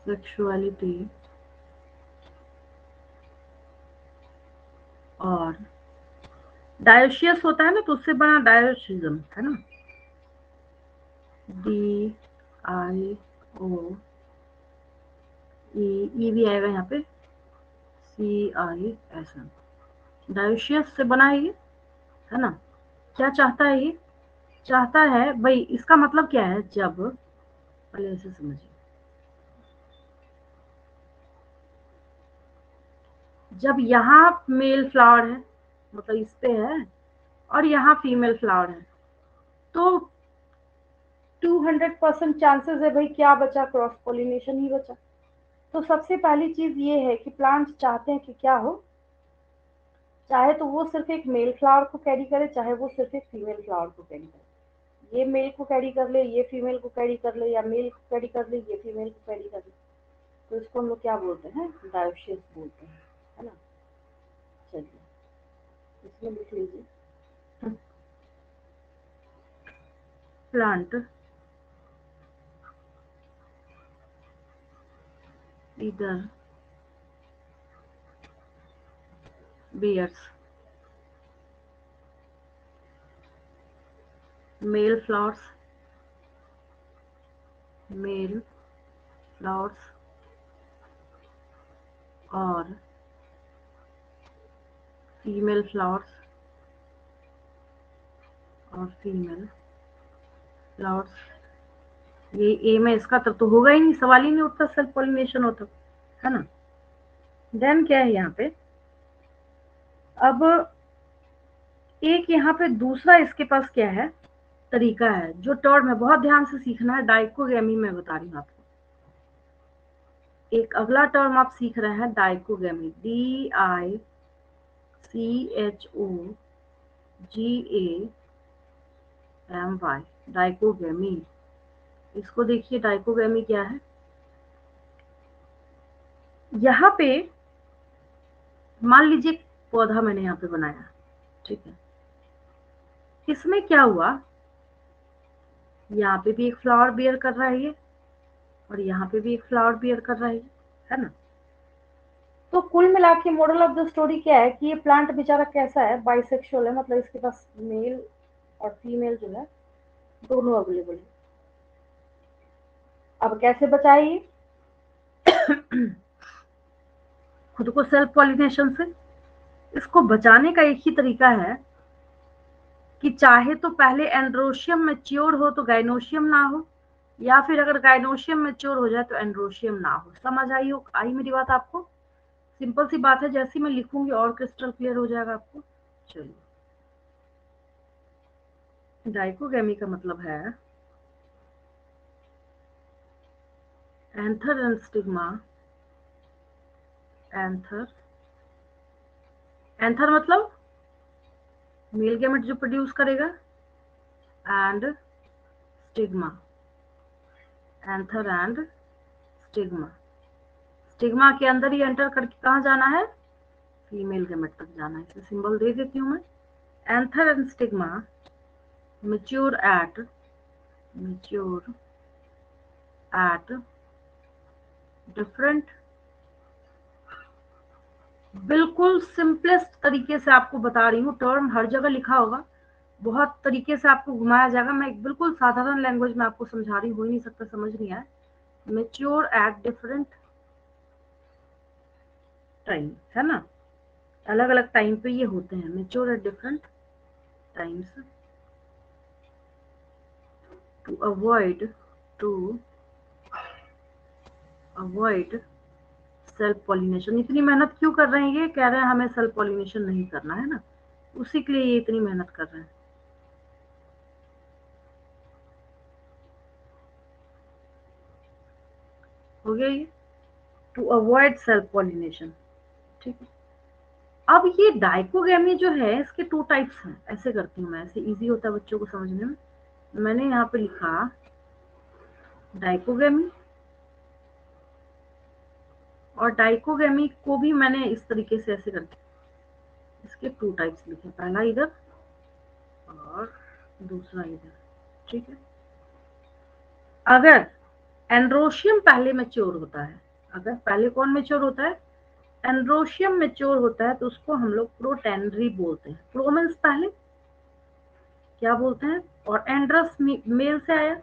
यूनिसेक्सुअलिटी और डायोशियस होता है ना, तो उससे बना डायोशिज्म है ना, DIO, ई भी आएगा यहाँ पे, CISM। डायोशियस से बना है ना। क्या चाहता है ये? चाहता है भाई, इसका मतलब क्या है, जब, पहले ऐसे समझिए, जब यहाँ मेल फ्लावर है, मतलब इस पे है, और यहाँ फीमेल फ्लावर है, तो 200% चांसेस है भाई, क्या बचा? क्रॉस पोलिनेशन ही बचा। तो सबसे पहली चीज ये है कि प्लांट्स चाहते हैं कि क्या हो, चाहे तो वो सिर्फ एक मेल फ्लावर को कैरी करे, चाहे वो सिर्फ एक फीमेल फ्लावर को कैरी करे। ये मेल को कैरी कर ले, ये फीमेल को कैरी कर ले, या मेल को कैरी कर ले, ये फीमेल को कैरी कर ले। तो इसको हम लोग क्या बोलते हैं? डायोशियस बोलते हैं, है ना। चलिए, इसमें लिख लीजिए, प्लांट इधर bears male flowers, male flowers और फीमेल फ्लावर्स और फीमेल फ्लावर्स। ये ए में इसका तब तो होगा ही नहीं, सवाल ही नहीं उठता, सेल्फ पॉलिनेशन होता, है ना। देन क्या है यहाँ पे, अब एक यहाँ पे दूसरा इसके पास क्या है, तरीका है, जो टर्म है, बहुत ध्यान से सीखना है, डाइकोगेमी में बता रही हूँ आपको। एक अगला टर्म आप सीख रहे हैं, डाइकोगेमी, DICHOGAMY, डाइकोगेमी। इसको देखिए, डाइकोगेमी क्या है। यहाँ पे मान लीजिए पौधा मैंने यहाँ पे बनाया, ठीक है। इसमें क्या हुआ, यहाँ पे भी एक फ्लावर बियर कर रहा है ये, और यहाँ पे भी एक फ्लावर बियर कर रहा है ना। तो कुल मिला के मोरल ऑफ द स्टोरी क्या है कि ये प्लांट बेचारा कैसा है, बाइसेक्सुअल है, मतलब इसके पास मेल और फीमेल जो है दोनों अवेलेबल है। अब कैसे बचाए ये खुद को सेल्फ पॉलिनेशन से? इसको बचाने का एक ही तरीका है कि चाहे तो पहले एंड्रोशियम मैच्योर हो तो गाइनोशियम ना हो, या फिर अगर गाइनोशियम मैच्योर हो जाए तो एंड्रोशियम ना हो। समझ आई मेरी बात आपको? सिंपल सी बात है, जैसी मैं लिखूंगी और क्रिस्टल क्लियर हो जाएगा आपको। चलिए, डाइकोगेमी का मतलब है anther and stigma. Anther, anther मतलब मेल गैमेट जो प्रोड्यूस करेगा, and stigma, anther and stigma. Stigma के अंदर ही एंटर करके कहाँ जाना है? फीमेल गैमेट तक जाना है। इसे सिंबल दे देती हूँ मैं, anther and stigma mature at different। बिल्कुल सिंपलेस्ट तरीके से आपको बता रही हूँ, टर्म हर जगह लिखा होगा, बहुत तरीके से आपको घुमाया जाएगा। मैं एक बिल्कुल साधारण लैंग्वेज में आपको समझा रही हूँ, हो ही नहीं सकता समझ नहीं आए। मेच्योर एट डिफरेंट टाइम, है ना, अलग अलग टाइम पे ये होते हैं, mature at different times. To avoid self pollination. इतनी मेहनत क्यों कर रहे हैं? ये कह रहे हैं हमें सेल्फ पॉलिनेशन नहीं करना है ना, उसी के लिए ये इतनी मेहनत कर रहे हैं। हो गया ये, टू अवॉइड सेल्फ पॉलिनेशन। ठीक है, अब ये डाइकोगेमी जो है इसके टू टाइप्स हैं। ऐसे करती हूँ मैं, ऐसे इजी होता है बच्चों को समझने में। मैंने यहाँ पे लिखा डाइकोगेमी, और डाइकोगेमी को भी मैंने इस तरीके से ऐसे करके इसके टू टाइप्स लिखे, पहला इधर और दूसरा इधर। ठीक है, अगर एंड्रोशियम पहले मैच्योर होता है, अगर पहले कौन मैच्योर होता है? एंड्रोशियम मैच्योर होता है, तो उसको हम लोग प्रोटेंडरी बोलते हैं। प्रो मीन्स पहले, क्या बोलते हैं? और एंड्रस मेल से आया,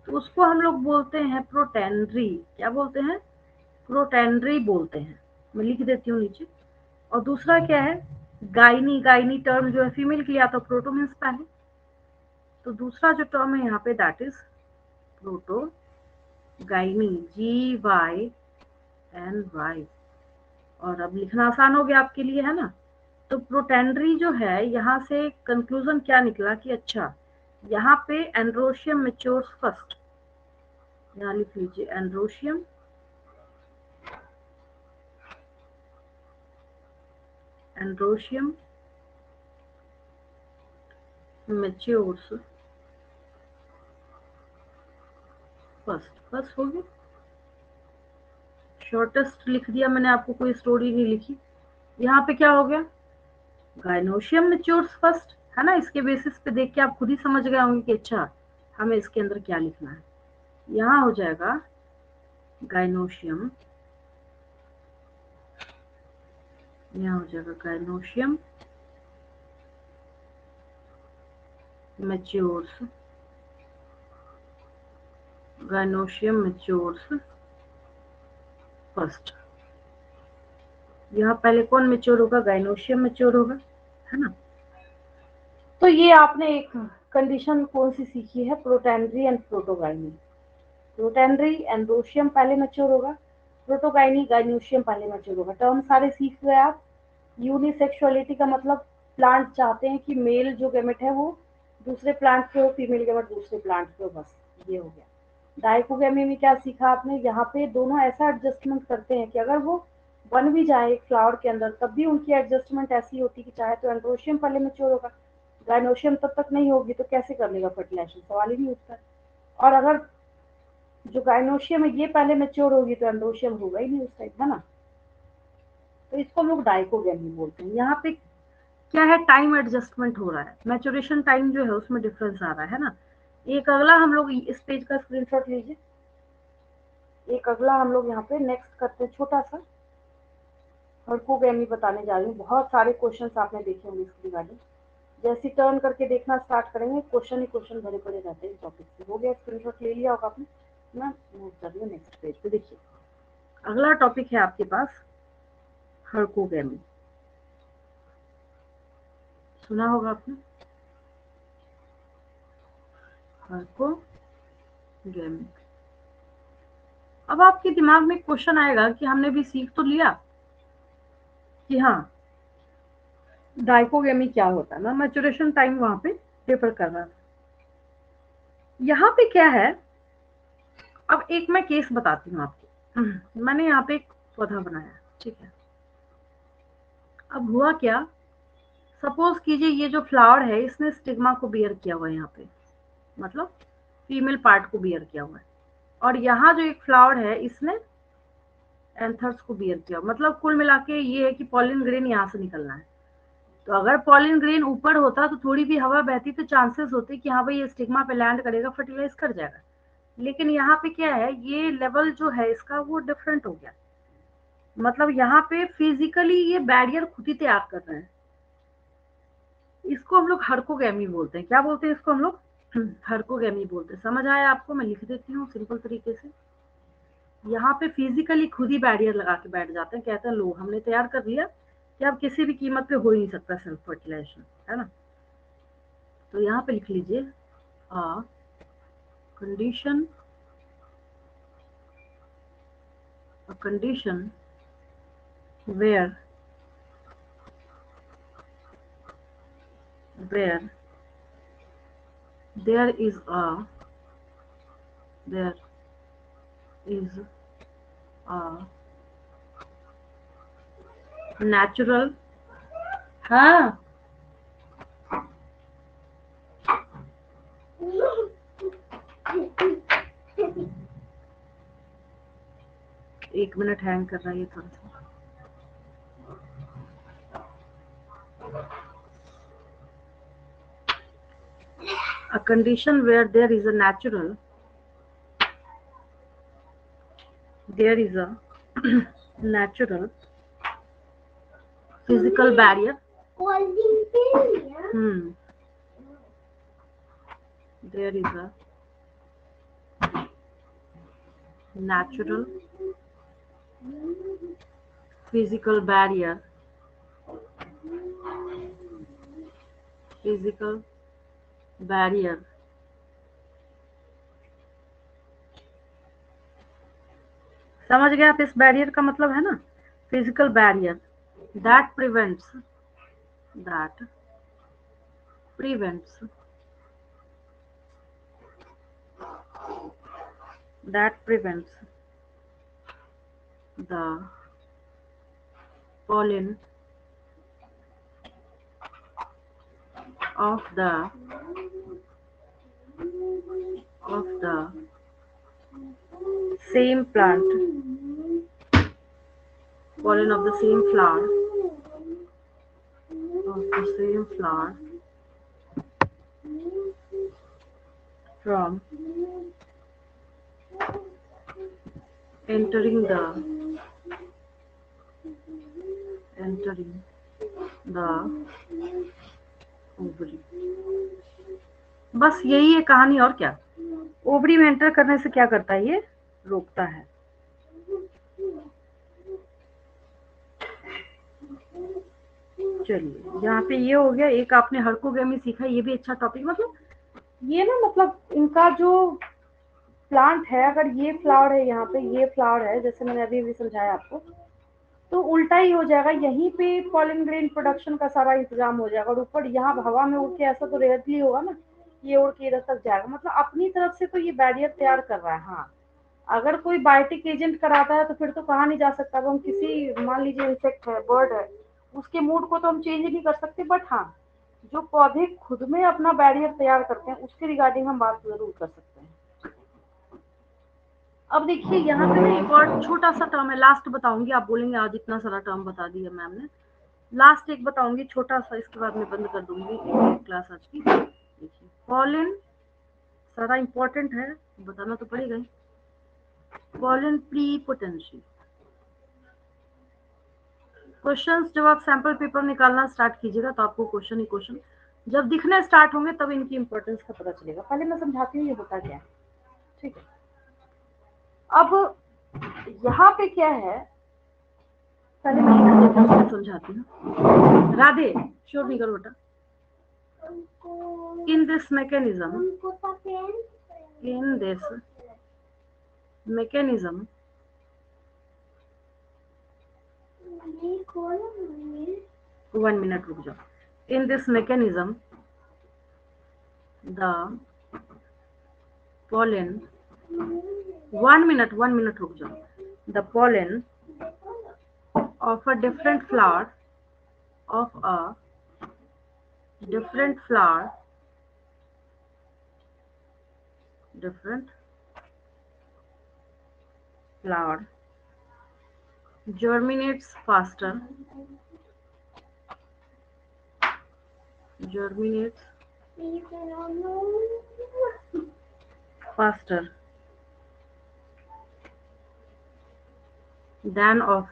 तो उसको हम लोग बोलते हैं प्रोटेंडरी। क्या बोलते हैं? प्रोटेंडरी बोलते हैं। मैं लिख देती हूँ नीचे। और दूसरा क्या है? गाइनी। गाइनी टर्म जो है फीमेल के लिए आता है, प्रोटो मीन्स पहले। तो दूसरा जो टर्म है यहाँ पे that is proto gynae, GYNY। और अब लिखना आसान हो गया आपके लिए, है ना? तो प्रोटेंडरी जो है, यहाँ से कंक्लूजन क्या निकला कि अच्छा यहाँ पे एंड्रोशियम मैच्योर्स फर्स्ट। यहाँ लिख लीजिए एंड्रोशियम मैच्योर्स फर्स्ट हो गया। शॉर्टेस्ट लिख दिया मैंने, आपको कोई स्टोरी नहीं लिखी। यहाँ पे क्या हो गया? गाइनोशियम मैच्योर्स फर्स्ट, है ना? इसके बेसिस पे देख के आप खुद ही समझ गए होंगे कि अच्छा हमें इसके अंदर क्या लिखना है। यहाँ हो जाएगा गाइनोशियम, यहाँ हो जाएगा gynoecium matures, gynoecium matures first. यहाँ पहले कौन मैच्योर होगा? गाइनोशियम मैच्योर होगा, है ना? तो ये आपने एक कंडीशन कौन सी सीखी है? प्रोटेंडरी एंड प्रोटोगाइनी। प्रोटेंडरी एंड्रोशियम पहले मैच्योर होगा, प्रोटोगाइनी गाइनोशियम पहले मैच्योर होगा। टर्म सारे सीख गए आप। यूनिसेक्सुअलिटी का मतलब प्लांट चाहते हैं कि मेल जो गैमेट है वो दूसरे प्लांट पे हो, फीमेल गैमेट दूसरे प्लांट पे हो, बस ये हो गया। डाइकोगेमी में क्या सीखा आपने? यहाँ पे दोनों ऐसा एडजस्टमेंट करते हैं कि अगर वो बन भी जाए एक फ्लावर के अंदर, तब भी उनकी एडजस्टमेंट ऐसी होती है कि चाहे तो एंड्रोशियम पहले मैच्योर होगा, गाइनोशियम तब तक नहीं होगी, तो कैसे कर लेगा फर्टिलाइजेशन? सवाल ही नहीं उठता है। और अगर जो गाइनोशियम है ये पहले मैच्योर होगी, तो एंड्रोशियम होगा ही नहीं उस टाइप, है ना? तो इसको हम लोग डाइकोगेमी बोलते हैं। यहाँ पे क्या है? टाइम एडजस्टमेंट हो रहा है, मैच्योरेशन टाइम जो है उसमें डिफरेंस आ रहा है ना? एक अगला हम लोग इस पेज का स्क्रीनशॉट लीजिए। एक अगला हम लोग यहाँ पे नेक्स्ट करते हैं, छोटा सा हर्कोगेमी बताने जा रही हूँ। बहुत सारे क्वेश्चन आपने देखे होंगे इसके रिगार्डिंग। जैसे टर्न करके देखना स्टार्ट करेंगे, क्वेश्चन ही क्वेश्चन भरे पड़े रहते हैं इस टॉपिक से। हो गया? स्क्रीनशॉट ले लिया होगा आपने? मैं मूव कर रही हूँ नेक्स्ट पेज पे। देखिए अगला टॉपिक है आपके पास हर्कोगेमी। सुना होगा आपने हर्कोगेमी। अब आपके दिमाग में क्वेश्चन आएगा कि हमने भी सीख तो लिया कि हाँ डाइकोगेमी क्या होता है ना, मैच्योरेशन टाइम वहां पे रेफर कर रहा था। यहाँ पे क्या है? अब एक मैं केस बताती हूँ आपको। मैंने यहाँ पे एक पौधा बनाया, ठीक है? अब हुआ क्या? सपोज कीजिए ये जो फ्लावर है इसने स्टिग्मा को बियर किया हुआ है, यहाँ पे मतलब फीमेल पार्ट को बियर किया हुआ है। और यहाँ जो एक फ्लावर है इसने एंथर्स को बियर किया, मतलब कुल मिला के ये है कि पॉलिन ग्रेन यहाँ से निकलना है। तो अगर पॉलिन ग्रेन ऊपर होता तो थोड़ी भी हवा बहती तो चांसेस होते कि हाँ भाई ये स्टिग्मा पे लैंड करेगा, फर्टिलाइज कर जाएगा। लेकिन यहाँ पे क्या है? ये लेवल जो है इसका वो डिफरेंट हो गया, मतलब यहाँ पे फिजिकली ये बैरियर खुद ही तैयार कर रहे हैं। इसको हम लोग हर्कोगेमी बोलते हैं। क्या बोलते हैं इसको हम लोग? हर्कोगेमी बोलते हैं। समझ आया आपको? मैं लिख देती हूँ सिंपल तरीके से। यहाँ पे फिजिकली खुद ही बैरियर लगा के बैठ जाते हैं, कहते हैं लो हमने तैयार कर लिया कि अब किसी भी कीमत पे हो ही नहीं सकता सेल्फ फर्टिलाइजेशन, है ना? तो यहाँ पे लिख लीजिए condition, a condition where there is a there is a natural, हाँ 1 मिनट हैंग कर रहा है ये थोड़ा सा। A condition where there is a natural natural physical barrier. There is a natural physical barrier समझ गए आप? इस बैरियर का मतलब है ना physical barrier that prevents the pollen of the same plant, pollen of the same flower from entering the ovary। बस यही है कहानी, और क्या। ओवरी में एंटर करने से क्या करता है, ये रोकता है। चलिए यहाँ पे ये हो गया। एक आपने हर्कोगेमी सीखा, ये भी अच्छा टॉपिक। मतलब ये ना, मतलब इनका जो प्लांट है, अगर ये फ्लावर है, यहाँ पे ये फ्लावर है, जैसे मैंने अभी भी समझाया आपको, तो उल्टा ही हो जाएगा। यहीं पे पॉलन ग्रेन प्रोडक्शन का सारा इंतजाम हो जाएगा, और ऊपर यहाँ हवा में उड़ के ऐसा तो रेयरली होगा ना, ये उड़ के इधर तक जाएगा। मतलब अपनी तरफ से तो ये बैरियर तैयार कर रहा है। हाँ, अगर कोई बायोटिक एजेंट कराता है तो फिर तो कहा नहीं जा सकता। अब हम किसी, मान लीजिए इंसेक्ट है, बर्ड है, उसके मूड को तो हम चेंज नहीं कर सकते, बट हाँ, जो पौधे खुद में अपना बैरियर तैयार करते हैं उसके रिगार्डिंग हम बात जरूर कर सकते हैं। अब देखिए यहाँ पे ना एक और छोटा सा टर्म है, लास्ट बताऊंगी। आप बोलेंगे आज इतना सारा टर्म बता दिया मैम ने, लास्ट एक बताऊंगी छोटा सा, इसके बाद मैं बंद कर दूंगी क्लास आज की। देखिए पॉलन सारा इंपॉर्टेंट है, बताना तो पड़ेगा ही। Pollen prepotency. क्वेश्चंस जब आप सैंपल पेपर निकालना स्टार्ट कीजिएगा तो आपको क्वेश्चन ही क्वेश्चन जब दिखने स्टार्ट होंगे तब इनकी इंपॉर्टेंस का पता चलेगा। पहले मैं समझाती हूँ ये होता क्या है, ठीक है। अब यहाँ पे क्या है, पहले मैं समझाती हूँ। राधे, शोर नहीं करो बेटा। In this mechanism, one minute रुक जाओ। In this mechanism, the pollen, 1 minute रुक जाओ। The pollen of a different flower germinates faster than of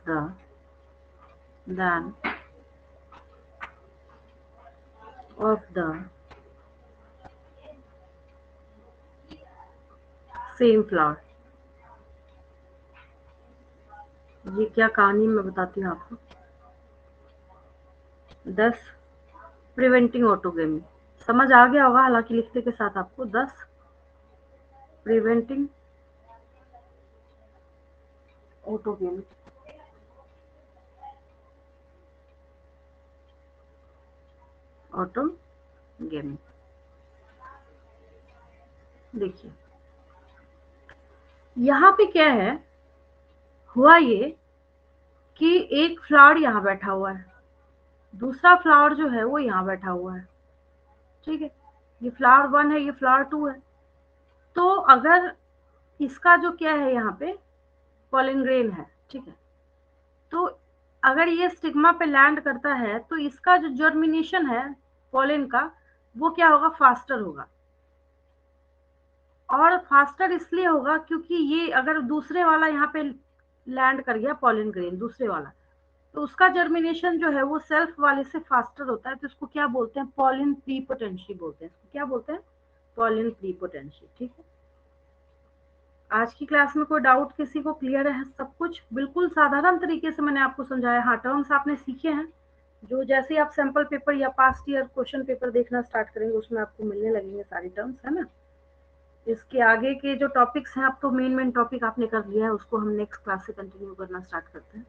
the same flower। ये क्या कहानी मैं बताती हूँ आपको। 10 प्रिवेंटिंग ऑटोगेमी समझ आ गया होगा, हालांकि लिखते के साथ आपको 10 प्रिवेंटिंग ऑटोगेमिक, ऑटोगेमिक। देखिए यहाँ पे क्या है, हुआ ये कि एक फ्लावर यहाँ बैठा हुआ है, दूसरा फ्लावर जो है वो यहाँ बैठा हुआ है, ठीक है। ये फ्लावर 1 है, ये फ्लावर 2 है। तो अगर इसका जो क्या है यहाँ पे पॉलन ग्रेन है, ठीक है। तो अगर ये स्टिग्मा पे लैंड करता है तो इसका जो जर्मिनेशन है पॉलन का, वो क्या होगा, फास्टर होगा। और फास्टर इसलिए होगा क्योंकि ये अगर दूसरे वाला यहाँ पे लैंड कर गया पॉलन ग्रेन दूसरे वाला, तो उसका जर्मिनेशन जो है वो सेल्फ वाले से फास्टर होता है। तो इसको क्या बोलते हैं, पॉलन प्रीपोटेंसी बोलते हैं। इसको क्या बोलते हैं, पॉलन प्रीपोटेंसी, ठीक है। आज की क्लास में कोई डाउट किसी को, क्लियर है सब कुछ? बिल्कुल साधारण तरीके से मैंने आपको समझाया। हाँ, टर्म्स आपने सीखे हैं, जो जैसे ही आप सैंपल पेपर या पास्ट ईयर क्वेश्चन पेपर देखना स्टार्ट करेंगे उसमें आपको मिलने लगेंगे सारी टर्म्स, है ना। इसके आगे के जो टॉपिक्स हैं, अब तो मेन टॉपिक आपने कर लिया है, उसको हम नेक्स्ट क्लास से कंटिन्यू करना स्टार्ट करते हैं।